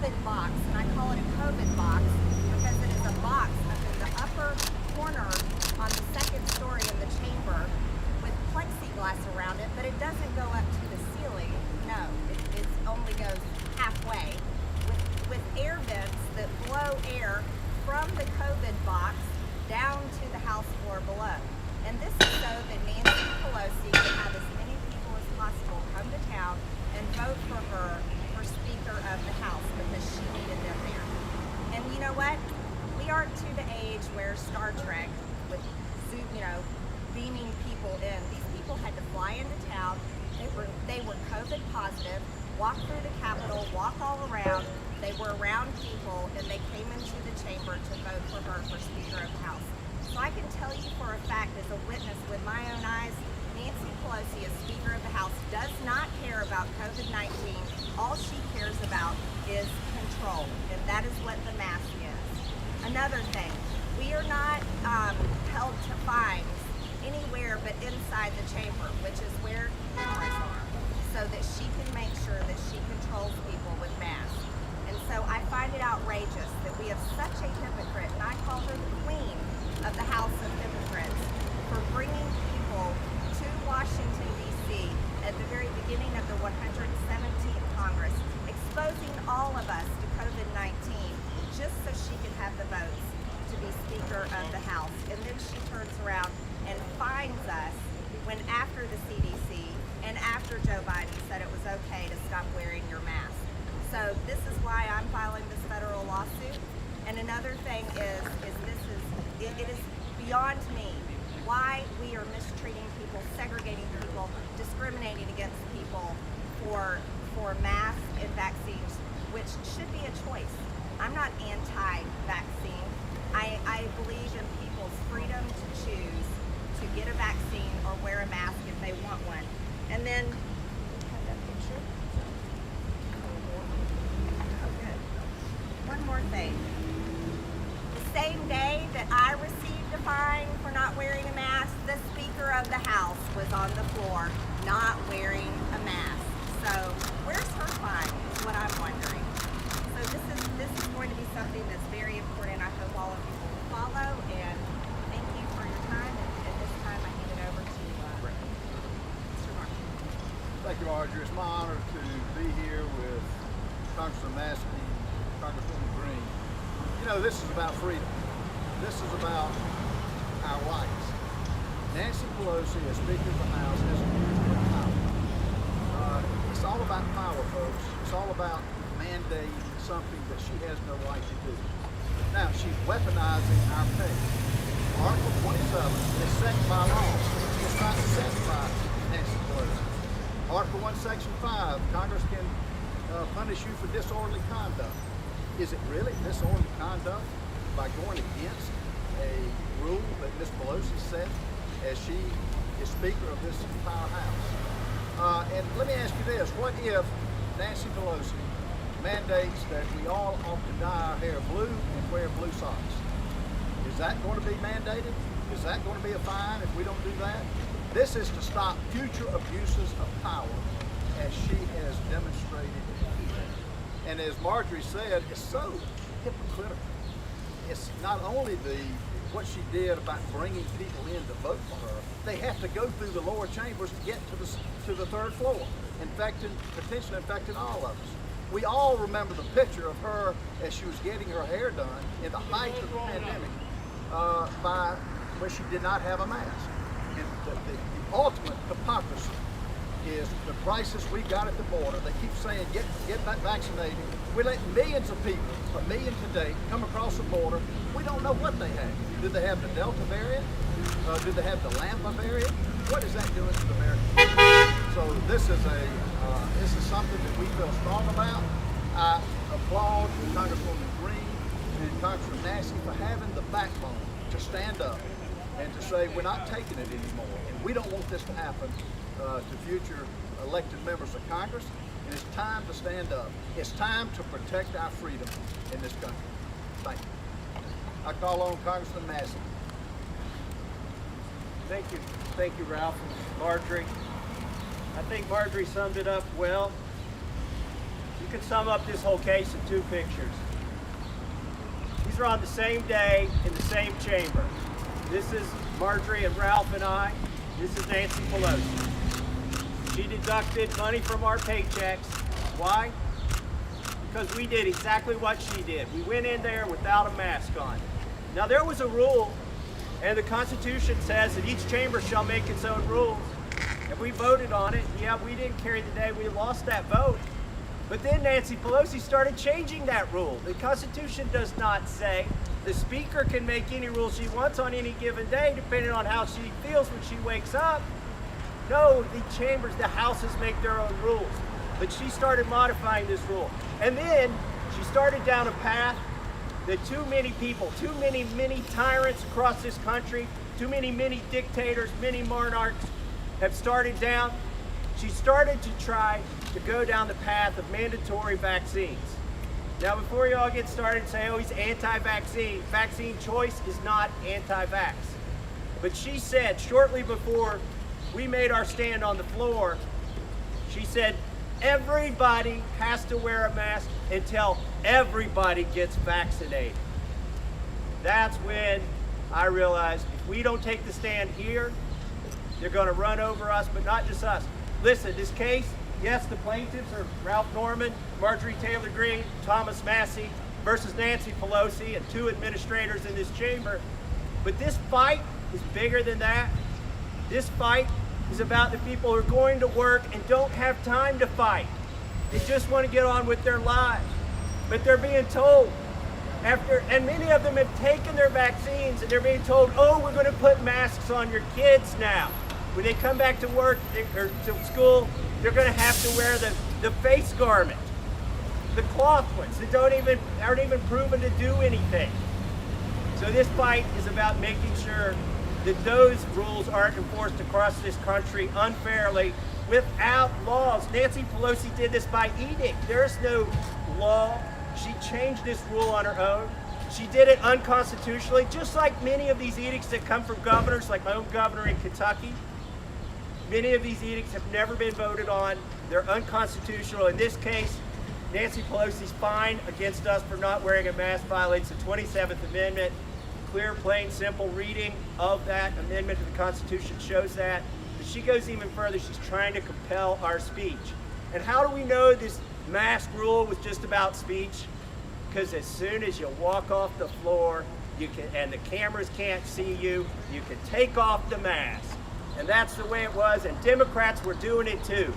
COVID box, and I call it a COVID box because it is a box up in the upper corner on the second story in the chamber with plexiglass around it, but it doesn't go up to the ceiling. No, it only goes halfway with air vents that blow air from the COVID box down to the House floor below. And this is so that Nancy Pelosi can have as many people as possible come to town and vote for her for Speaker of the House because she needed them there. And you know what? We aren't to the age where Star Trek with Zoom, beaming people in. These people had to fly into town. They were COVID positive, walk through the Capitol, walk all around. They were around people, and they came into the chamber to vote for her for Speaker of the House. So I can tell you for a fact, as a witness with my own eyes, Nancy Pelosi, as Speaker of the House, does not care about COVID-19. All she cares about is control, and that is what the mask is. Another thing, we are not held to fines anywhere but inside the chamber, which is where cameras are, so that she can make sure that she controls people with masks. And so I find it outrageous that we have such a hypocrite, and I call her the queen of the House of Hypocrites, for bringing people to Washington, D.C. at the very beginning of the 117th Congress, exposing all of us to COVID-19 just so she can have the votes to be Speaker of the House. And then she turns around and fines us when after the CDC and after Joe Biden said it was okay to stop wearing your mask. So this is why I'm filing this federal lawsuit. And another thing is it is beyond me why we are mistreating people, segregating people, discriminating against people for masks and vaccines, which should be a choice. I'm not anti-vaccine. I believe in people's freedom to choose to get a vaccine or wear a mask if they want one. And then, have that picture? Oh, good. One more thing. The same day that I received a fine for not wearing a mask, the Speaker of the House was on the floor not wearing a mask. So where's her fine is what I'm wondering. So this is going to be something that's very important. I hope all of you will follow, and thank you for your time. And at this time, I hand it over to Mr. Norman. Thank you, Marjorie. It's my honor to be here with Congressman Massie and Congresswoman Greene. You know, this is about freedom. This is about our rights. Nancy Pelosi, as Speaker of the House, has a huge amount of power. It's all about power, folks. It's all about mandating something that she has no right to do. Now, she's weaponizing our pay. Article 27 is set by law. It's not set by Nancy Pelosi. Article 1, Section 5, Congress can punish you for disorderly conduct. Is it really disorderly conduct by going against a rule that Ms. Pelosi set as she is Speaker of this entire House? And let me ask you this, what if Nancy Pelosi mandates that we all ought to dye our hair blue and wear blue socks? Is that going to be mandated? Is that going to be a fine if we don't do that? This is to stop future abuses of power as she has demonstrated here. And as Marjorie said, it's so hypocritical. It's not only what she did about bringing people in to vote for her, they have to go through the lower chambers to get to the third floor, potentially infecting all of us. We all remember the picture of her as she was getting her hair done in the height of the pandemic where she did not have a mask. And the ultimate hypocrisy is the crisis we got at the border. They keep saying, get vaccinated. We're letting millions of people, 1 million today, come across the border. We don't know what they have. Did they have the Delta variant? Did they have the Lambda variant? What is that doing to the American people? So this is something that we feel strong about. I applaud Congresswoman Greene and Congressman Massie for having the backbone to stand up and to say we're not taking it anymore. And we don't want this to happen to future elected members of Congress. And it's time to stand up. It's time to protect our freedom in this country. Thank you. I call on Congressman Massie. Thank you, Ralph and Marjorie. I think Marjorie summed it up well. You can sum up this whole case in two pictures. These are on the same day in the same chamber. This is Marjorie and Ralph and I. This is Nancy Pelosi. She deducted money from our paychecks. Why? Because we did exactly what she did. We went in there without a mask on. Now there was a rule, and the Constitution says that each chamber shall make its own rules. And we voted on it. Yeah, we didn't carry the day. We lost that vote. But then Nancy Pelosi started changing that rule. The Constitution does not say the Speaker can make any rules she wants on any given day, depending on how she feels when she wakes up. No, the chambers, the houses make their own rules. But she started modifying this rule. And then she started down a path that too many people, too many tyrants across this country, too many dictators, many monarchs have started down. She started to try to go down the path of mandatory vaccines. Now, before you all get started and say, oh, he's anti-vaccine, vaccine choice is not anti-vax. But she said shortly before we made our stand on the floor, she said, everybody has to wear a mask until everybody gets vaccinated. That's when I realized if we don't take the stand here, they're going to run over us, but not just us. Listen, this case, yes, the plaintiffs are Ralph Norman, Marjorie Taylor Greene, Thomas Massie versus Nancy Pelosi and two administrators in this chamber. But this fight is bigger than that. This fight is about the people who are going to work and don't have time to fight. They just want to get on with their lives. But they're being told and many of them have taken their vaccines and they're being told, oh, we're going to put masks on your kids now. When they come back to work or to school, they're going to have to wear the face garment, the cloth ones that aren't even proven to do anything. So this fight is about making sure that those rules aren't enforced across this country unfairly without laws. Nancy Pelosi did this by edict. There's no law. She changed this rule on her own. She did it unconstitutionally, just like many of these edicts that come from governors, like my own governor in Kentucky. Many of these edicts have never been voted on. They're unconstitutional. In this case, Nancy Pelosi's fine against us for not wearing a mask violates the 27th Amendment. Clear, plain, simple reading of that amendment to the Constitution shows that. But she goes even further. She's trying to compel our speech. And how do we know this mask rule was just about speech? Because as soon as you walk off the floor, and the cameras can't see you, you can take off the mask. And that's the way it was, and Democrats were doing it too.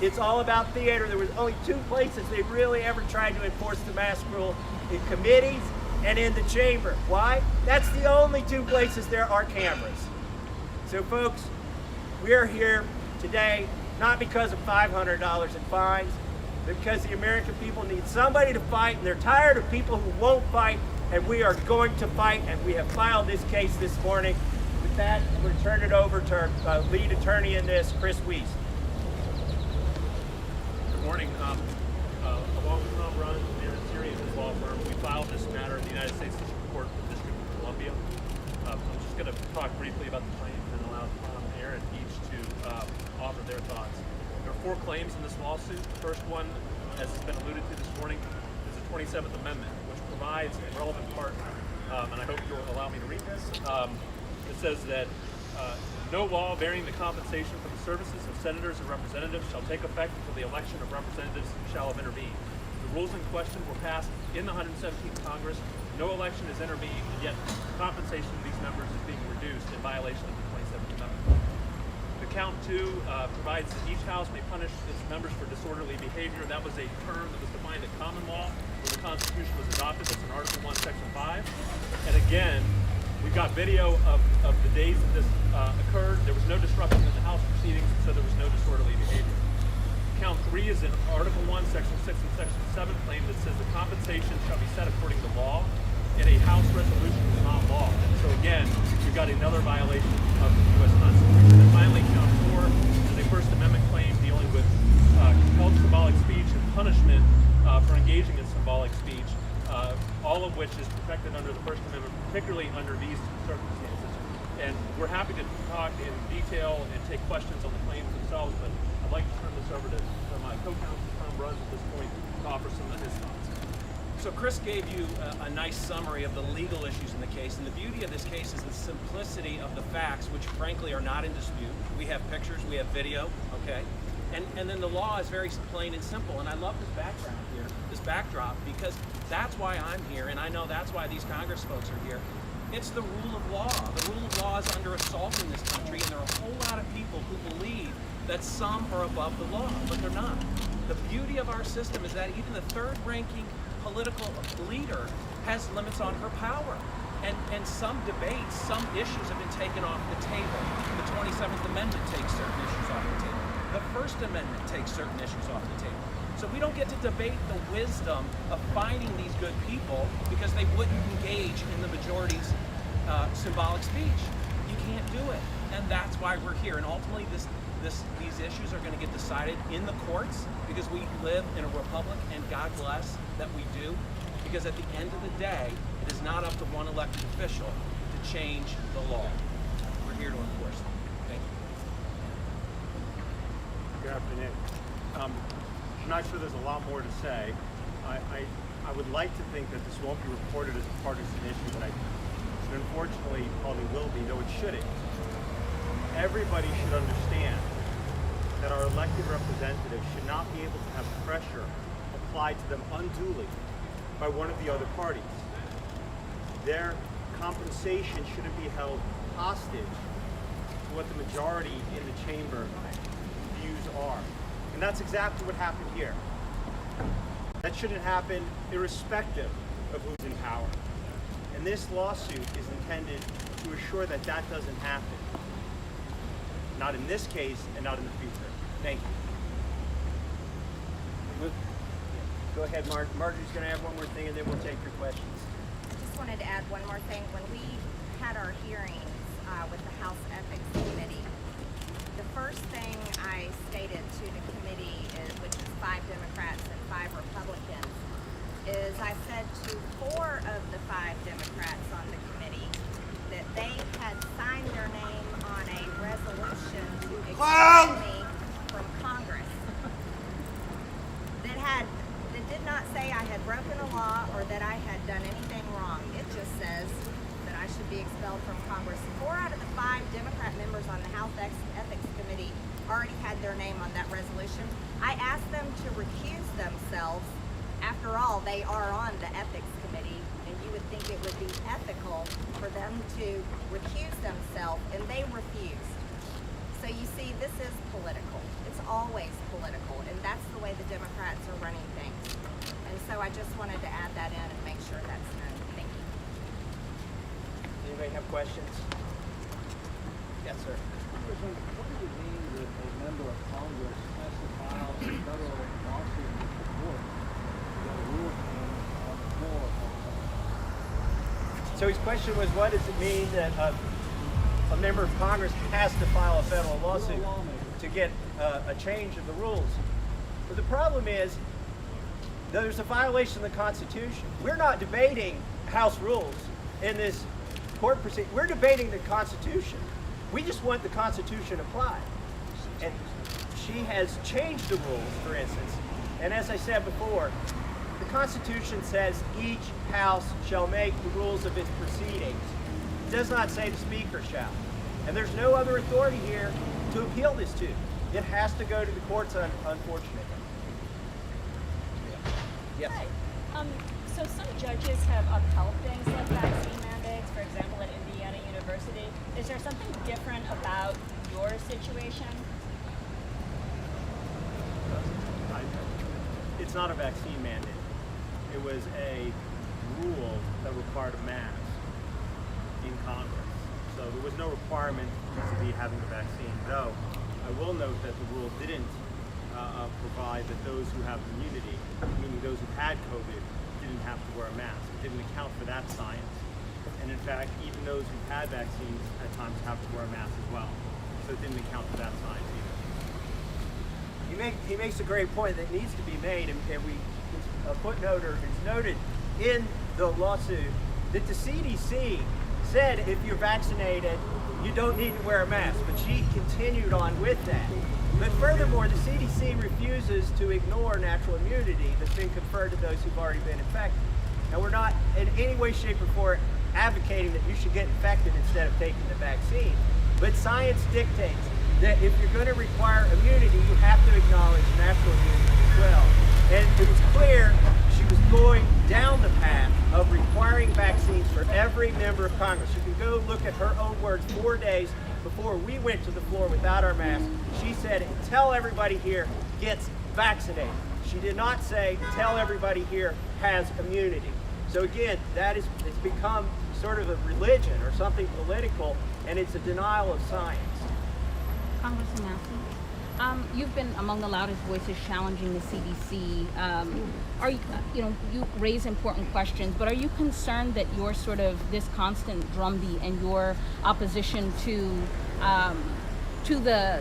It's all about theater. There was only two places they really ever tried to enforce the mask rule, in committees and in the chamber. Why? That's the only two places there are cameras. So folks, we are here today not because of $500 in fines, but because the American people need somebody to fight, and they're tired of people who won't fight, and we are going to fight, and we have filed this case this morning. With that, we'll turn it over to our lead attorney in this, Chris Weiss. Good morning. Along with Tom Run, Aaron Siri and his law firm, we filed this matter in the United States District Court for the District of Columbia. I'm just going to talk briefly about the claims and allow Tom and Aaron each to offer their thoughts. There are 4 claims in this lawsuit. The first one, as has been alluded to this morning, is the 27th Amendment, which provides a relevant part, and I hope you'll allow me to read this. It says that no law varying the compensation for the services of senators and representatives shall take effect until the election of representatives shall have intervened. The rules in question were passed in the 117th Congress. No election is intervened, and yet compensation of these members is being reduced in violation of the 27th Amendment. The count 2 provides that each house may punish its members for disorderly behavior. That was a term that was defined in common law when the Constitution was adopted. That's in Article 1, Section 5. And again, we've got video of the days that this occurred. There was no disruption in the House proceedings, so there was no disorderly behavior. Count 3 is in Article 1, Section 6 and Section 7 claim that says the compensation shall be set according to law, and a House resolution is not law. And so again, we've got another violation of the U.S. Constitution. And finally, count 4 is a First Amendment claim dealing with compelled symbolic speech and punishment for engaging in symbolic speech, all of which is protected under the First Amendment, particularly under these circumstances. And we're happy to talk in detail and take questions on the claims themselves, but I'd like to turn this over to my co-counsel, Tom Bruns, at this point, to offer some of his thoughts. So Chris gave you a nice summary of the legal issues in the case, and the beauty of this case is the simplicity of the facts, which frankly are not in dispute. We have pictures, we have video, okay? And then the law is very plain and simple, and I love this background here, this backdrop, because that's why I'm here, and I know that's why these Congress folks are here. It's the rule of law. The rule of law is under assault in this country, and there are a whole lot of people who believe that some are above the law, but they're not. The beauty of our system is that even the third-ranking political leader has limits on her power. And some debates, some issues have been taken off the table. The 27th Amendment takes certain issues off the table. The First Amendment takes certain issues off the table. So we don't get to debate the wisdom of finding these good people because they wouldn't engage in the majority's symbolic speech. You can't do it. And that's why we're here. And ultimately, these issues are going to get decided in the courts because we live in a republic, and God bless that we do. Because at the end of the day, it is not up to one elected official to change the law. We're here to enforce it. Thank you. Good afternoon. I'm not sure there's a lot more to say. I would like to think that this won't be reported as a partisan issue, but unfortunately probably will be, though it shouldn't. Everybody should understand that our elected representatives should not be able to have pressure applied to them unduly by one of the other parties. Their compensation shouldn't be held hostage to what the majority in the chamber views are. And that's exactly what happened here. That shouldn't happen irrespective of who's in power. And this lawsuit is intended to assure that that doesn't happen. Not in this case and not in the future. Thank you. Go ahead, Marjorie's going to add one more thing, and then we'll take your questions. I just wanted to add one more thing. When we had our hearings with the House Ethics Committee, the first thing I stated to the committee, which is 5 Democrats and 5 Republicans, is I said to 4 of the 5 Democrats on the committee that they had signed their name on a resolution to expel me from Congress that did not say I had broken a law or that I had done anything wrong. It just says that I should be expelled from Congress. 4 out of the 5 Democrat members on the House Ethics Committee already had their name on that resolution. I asked them to recuse themselves. After all, they are on the Ethics Committee, and you would think it would be ethical for them to recuse themselves, and they refused. So you see, this is political. It's always political, and that's the way the Democrats are running things. And so I just wanted to add that in and make sure that's known. Thank you. Anybody have questions? Yes, sir. What does it mean that a member of Congress has to file a federal lawsuit with the court that a rule change on the floor of Congress? So his question was, what does it mean that a member of Congress has to file a federal lawsuit to get a change of the rules? But the problem is, there's a violation of the Constitution. We're not debating House rules in this court proceeding. We're debating the Constitution. We just want the Constitution applied. And she has changed the rules, for instance. And as I said before, the Constitution says each House shall make the rules of its proceedings. It does not say the Speaker shall. And there's no other authority here to appeal this to. It has to go to the courts, unfortunately. Yes. Hi. So some judges have upheld things like vaccine mandates, for example, at Indiana University. Is there something different about your situation? It's not a vaccine mandate. It was a rule that required a mask in Congress. So there was no requirement to be having a vaccine, though I will note that the rule didn't provide that those who have immunity, meaning those who had COVID, didn't have to wear a mask. It didn't account for that science. And in fact, even those who had vaccines at times have to wear a mask as well. So it didn't account for that science either. He makes a great point that needs to be made, and a footnote is noted in the lawsuit that the CDC said if you're vaccinated, you don't need to wear a mask, but she continued on with that. But furthermore, the CDC refuses to ignore natural immunity that's been conferred to those who've already been infected. Now, we're not in any way, shape, or form advocating that you should get infected instead of taking the vaccine. But science dictates that if you're going to require immunity, you have to acknowledge natural immunity as well. And it was clear she was going down the path of requiring vaccines for every member of Congress. You can go look at her own words 4 days before we went to the floor without our masks. She said, until everybody here gets vaccinated. She did not say, until everybody here has immunity. So again, it's become sort of a religion or something political, and it's a denial of science. Congressman Massey, you've been among the loudest voices challenging the CDC. Are you, you raise important questions, but are you concerned that your sort of this constant drumbeat and your opposition to the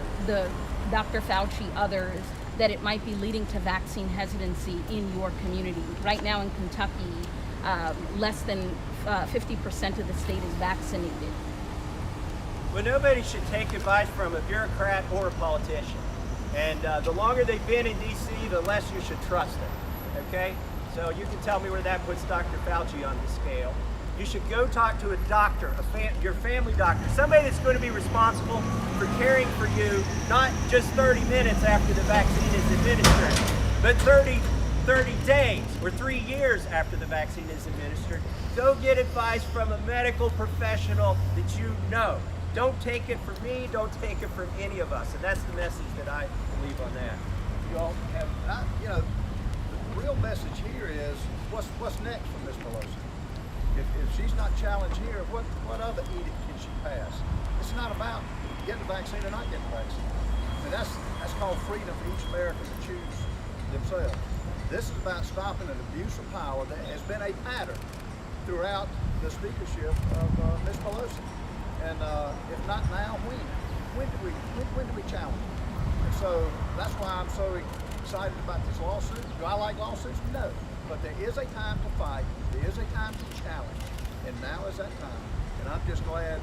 Dr. Fauci, others, that it might be leading to vaccine hesitancy in your community? Right now in Kentucky, less than 50% of the state is vaccinated. Well, nobody should take advice from a bureaucrat or a politician. And the longer they've been in D.C., the less you should trust them, okay? So you can tell me where that puts Dr. Fauci on the scale. You should go talk to a doctor, your family doctor, somebody that's going to be responsible for caring for you, not just 30 minutes after the vaccine is administered, but 30 days or 3 years after the vaccine is administered. Go get advice from a medical professional that you know. Don't take it from me, don't take it from any of us. And that's the message that I believe on that. You all have, the real message here is what's next for Ms. Pelosi? If she's not challenged here, what other edict can she pass? It's not about getting the vaccine or not getting the vaccine. I mean, that's called freedom for each American to choose themselves. This is about stopping an abuse of power that has been a pattern throughout the speakership of Ms. Pelosi. And if not now, when do we challenge it? And so that's why I'm so excited about this lawsuit. Do I like lawsuits? No. But there is a time to fight. There is a time to challenge. And now is that time. And I'm just glad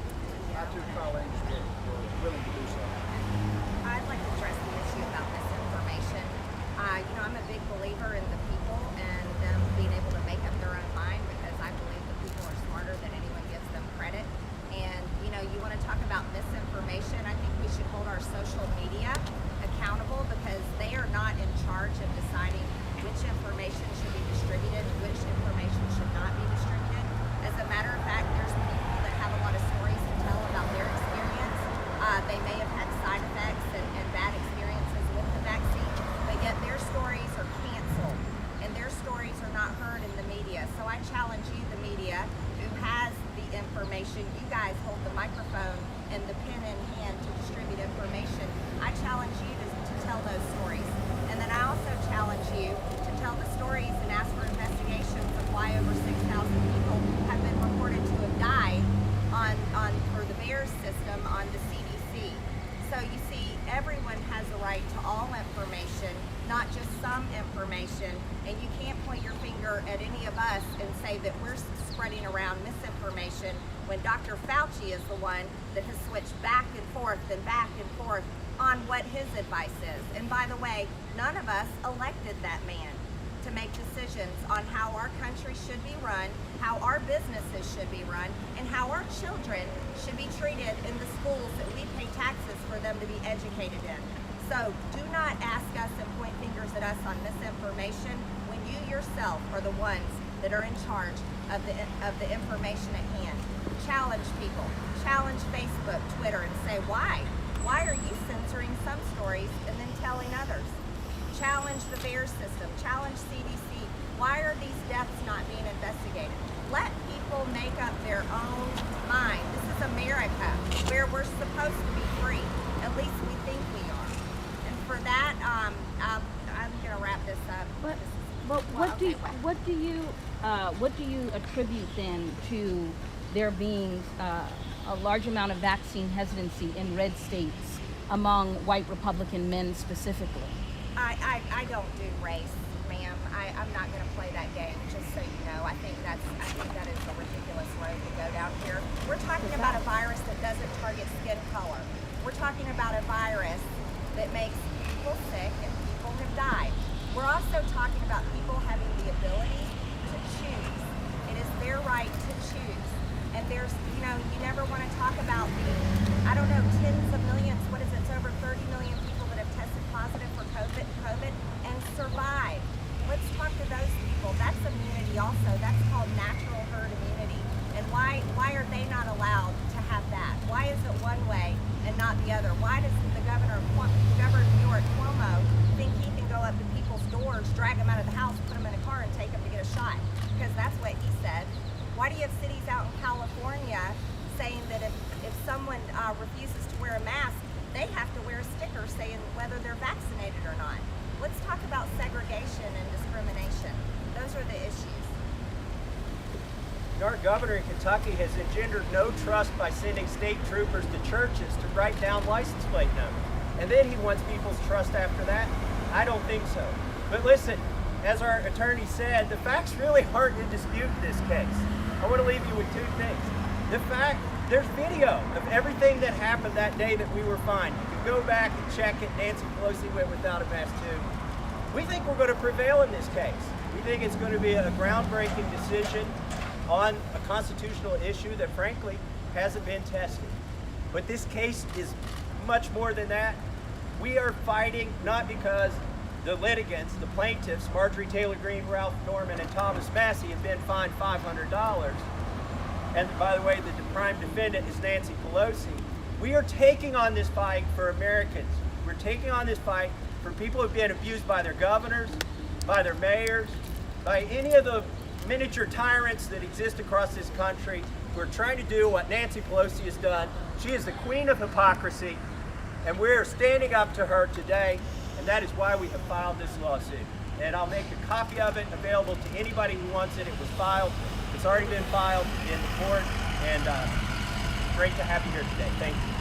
my two colleagues were willing to do so. I'd like to address the issue about misinformation. I'm a big believer in the people and them being able to make up their own mind, because I believe the people are smarter than anyone gives them credit. And you want to talk about misinformation, I think we should hold our social media accountable, because they are not in charge of deciding which information should be distributed, which information should not be distributed. As a matter of fact, there's people that have a lot of stories to tell about their experience. They may have had side effects and bad experiences with the vaccine, but yet their stories are canceled and their stories are not heard in the media. So I challenge you, the media, who has the information. You guys hold the microphone and the pen in hand to distribute information. I challenge you to tell those stories. And then I also challenge you to tell the stories and ask for investigations of why over 6,000 people have been reported to have died for the VAERS system on the CDC. So you see, everyone has a right to all information, not just some information, and you can't point your finger at any of us and say that we're spreading around misinformation when Dr. Fauci is the one that has switched back and forth on what his advice is. And by the way, none of us elected that man to make decisions on how our country should be run, how our businesses should be run, and how our children should be treated in the schools that we pay taxes for them to be educated in. So do not ask us and point fingers at us on misinformation when you yourself are the ones that are in charge of the information at hand. Challenge people, challenge Facebook, Twitter, and say, why? Why are you censoring some stories and then telling others? Challenge the VAERS system, challenge CDC. Why are these deaths not being investigated? Let people make up their own mind. This is America, where we're supposed to be free. At least we think we are. And for that, I'm going to wrap this up. But what do you attribute then to there being a large amount of vaccine hesitancy in red states among white Republican men specifically? I don't do race, ma'am. I'm not going to play that game, just so you know. I think that is a ridiculous road to go down here. We're talking about a virus that doesn't target skin color. We're talking about a virus that makes also. That's called natural herd immunity. And why are they not allowed to have that? Why is it one way and not the other? Why does the governor of New York, Cuomo, think he can go up to people's doors, drag them out of the house, put them in a car, and take them to get a shot? Because that's what he said. Why do you have cities out in California saying that if someone refuses to wear a mask, they have to wear a sticker saying whether they're vaccinated or not? Let's talk about segregation and discrimination. Those are the issues. Our governor in Kentucky has engendered no trust by sending state troopers to churches to write down license plate numbers. And then he wants people's trust after that? I don't think so. But listen, as our attorney said, the facts really aren't in dispute in this case. I want to leave you with two things. The fact, there's video of everything that happened that day that we were fined. You can go back and check it. Nancy Pelosi went without a mask too. We think we're going to prevail in this case. We think it's going to be a groundbreaking decision on a constitutional issue that frankly hasn't been tested. But this case is much more than that. We are fighting not because the litigants, the plaintiffs, Marjorie Taylor Greene, Ralph Norman, and Thomas Massie have been fined $500. And by the way, the prime defendant is Nancy Pelosi. We are taking on this fight for Americans. We're taking on this fight for people who've been abused by their governors, by their mayors, by any of the miniature tyrants that exist across this country who are trying to do what Nancy Pelosi has done. She is the queen of hypocrisy, and we're standing up to her today, and that is why we have filed this lawsuit. And I'll make a copy of it available to anybody who wants it. It was filed. It's already been filed in the court, and great to have you here today. Thank you.